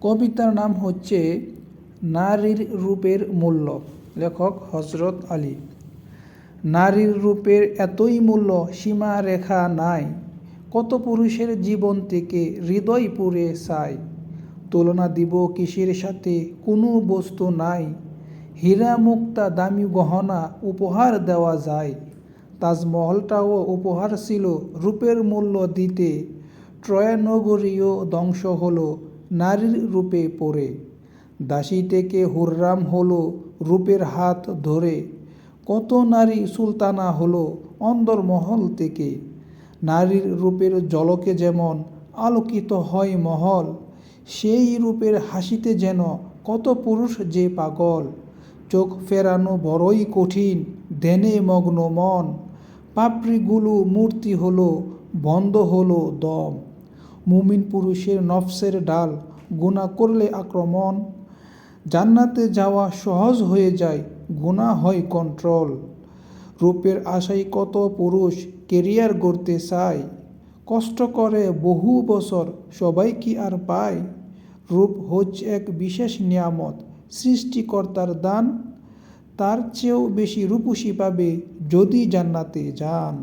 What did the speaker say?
কবিতার নাম হচ্ছে নারীর রূপের মূল্য। লেখক হজরত আলী। নারীর রূপের এতই মূল্য সীমা রেখা নাই, কত পুরুষের জীবন থেকে হৃদয় পুড়ে চাই। তুলনা দিব কিসের সাথে, কোনো বস্তু নাই, হীরা মুক্তা দামি গহনা উপহার দেওয়া যায়। তাজমহলটাও উপহার ছিল রূপের মূল্য দিতে, ট্রয় নগরীও ধ্বংস হলো নারীর রূপে পড়ে। দাসী থেকে হুররাম হলো রূপের হাত ধরে, কত নারী সুলতানা হলো অন্দরমহল থেকে। নারীর রূপের ঝলকে যেমন আলোকিত হয় মহল, সেই রূপের হাসিতে যেন কত পুরুষ যে পাগল। চোখ ফেরানো বড়ই কঠিন, ধ্যানে মগ্ন মন, পাপড়িগুলো মূর্তি হলো, বন্ধ হলো দম। মুমিন পুরুষের নফসের ডাল, গুনাহ করলে আক্রমণ। জান্নাতে যাওয়া সহজ হয়ে যায়, গুনাহ হয় কন্ট্রোল। রূপের আশায় কত পুরুষ কেরিয়ার গড়তে চায়, কষ্ট করে বহু বছর সবাই কি আর পায়। রূপ হচ্ছে এক বিশেষ নিয়ামত, সৃষ্টিকর্তার দান, তার চেয়েও বেশি রূপসী পাবে যদি জান্নাতে যান।